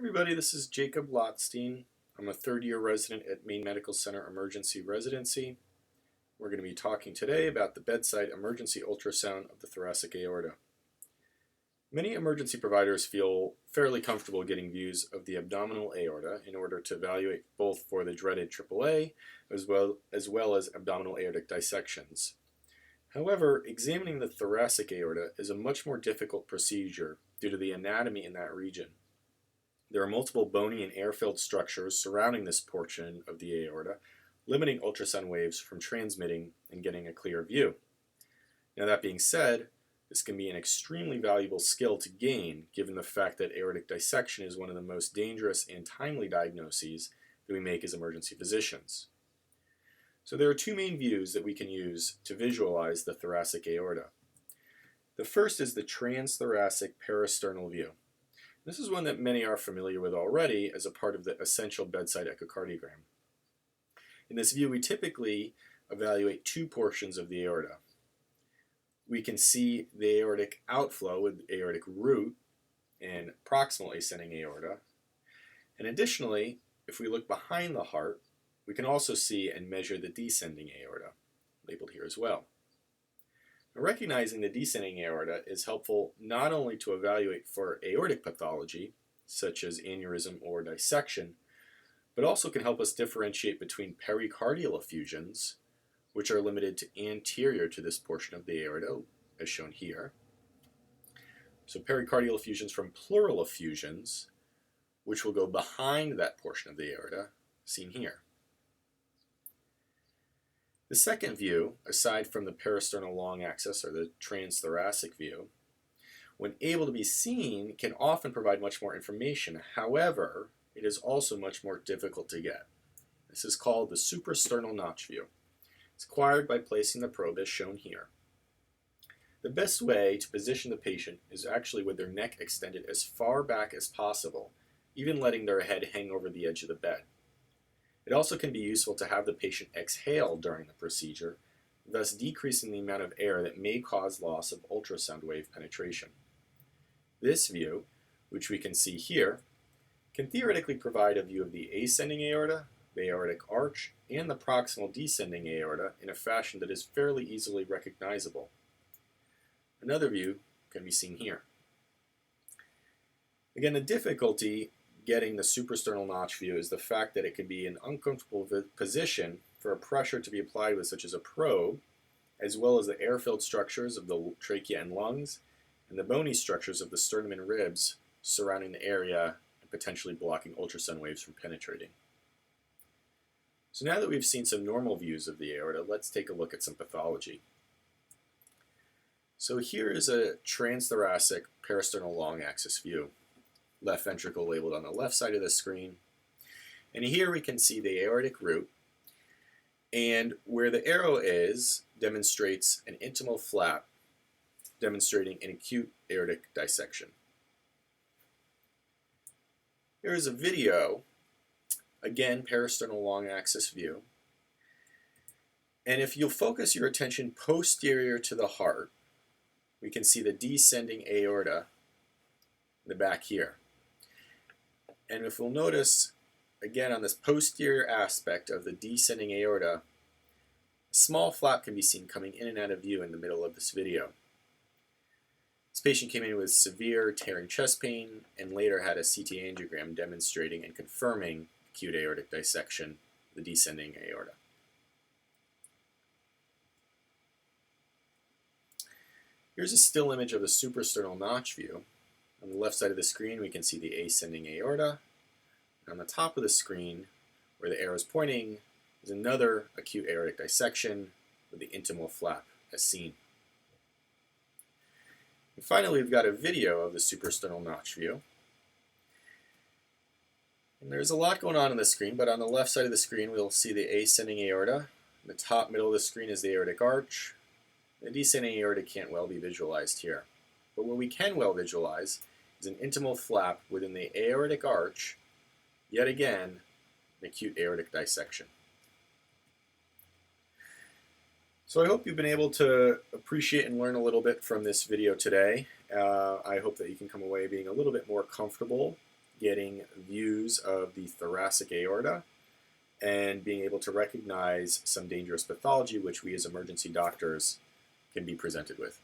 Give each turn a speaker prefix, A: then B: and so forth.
A: Everybody, this is Jacob Lotstein. I'm a third-year resident at Maine Medical Center Emergency Residency. We're going to be talking today about the bedside emergency ultrasound of the thoracic aorta. Many emergency providers feel fairly comfortable getting views of the abdominal aorta in order to evaluate both for the dreaded AAA as well as abdominal aortic dissections. However, examining the thoracic aorta is a much more difficult procedure due to the anatomy in that region. There are multiple bony and air-filled structures surrounding this portion of the aorta, limiting ultrasound waves from transmitting and getting a clear view. Now, that being said, this can be an extremely valuable skill to gain given the fact that aortic dissection is one of the most dangerous and timely diagnoses that we make as emergency physicians. So there are two main views that we can use to visualize the thoracic aorta. The first is the transthoracic parasternal view. This is one that many are familiar with already as a part of the essential bedside echocardiogram. In this view, we typically evaluate two portions of the aorta. We can see the aortic outflow with the aortic root and proximal ascending aorta. And additionally, if we look behind the heart, we can also see and measure the descending aorta, labeled here as well. Now, recognizing the descending aorta is helpful not only to evaluate for aortic pathology, such as aneurysm or dissection, but also can help us differentiate between pericardial effusions, which are limited to anterior to this portion of the aorta, as shown here. So pericardial effusions from pleural effusions, which will go behind that portion of the aorta, seen here. The second view, aside from the parasternal long axis or the transthoracic view, when able to be seen, can often provide much more information. However, it is also much more difficult to get. This is called the suprasternal notch view. It's acquired by placing the probe as shown here. The best way to position the patient is actually with their neck extended as far back as possible, even letting their head hang over the edge of the bed. It also can be useful to have the patient exhale during the procedure, thus decreasing the amount of air that may cause loss of ultrasound wave penetration. This view, which we can see here, can theoretically provide a view of the ascending aorta, the aortic arch, and the proximal descending aorta in a fashion that is fairly easily recognizable. Another view can be seen here. Again, the difficulty getting the suprasternal notch view is the fact that it can be an uncomfortable position for a pressure to be applied with, such as a probe, as well as the air-filled structures of the trachea and lungs, and the bony structures of the sternum and ribs surrounding the area and potentially blocking ultrasound waves from penetrating. So now that we've seen some normal views of the aorta, let's take a look at some pathology. So here is a transthoracic parasternal long axis view. Left ventricle labeled on the left side of the screen. And here we can see the aortic root, and where the arrow is demonstrates an intimal flap demonstrating an acute aortic dissection. Here is a video, again parasternal long axis view, and if you'll focus your attention posterior to the heart, we can see the descending aorta in the back here. And if we'll notice, again on this posterior aspect of the descending aorta, a small flap can be seen coming in and out of view in the middle of this video. This patient came in with severe tearing chest pain and later had a CT angiogram demonstrating and confirming acute aortic dissection, the descending aorta. Here's a still image of the suprasternal notch view. On the left side of the screen, we can see the ascending aorta. And on the top of the screen, where the arrow is pointing, is another acute aortic dissection with the intimal flap as seen. And finally, we've got a video of the suprasternal notch view. And there's a lot going on the screen, but on the left side of the screen, we'll see the ascending aorta. In the top middle of the screen is the aortic arch. The descending aorta can't well be visualized here. But what we can well visualize is an intimal flap within the aortic arch, yet again, an acute aortic dissection. So I hope you've been able to appreciate and learn a little bit from this video today. I hope that you can come away being a little bit more comfortable getting views of the thoracic aorta and being able to recognize some dangerous pathology which we as emergency doctors can be presented with.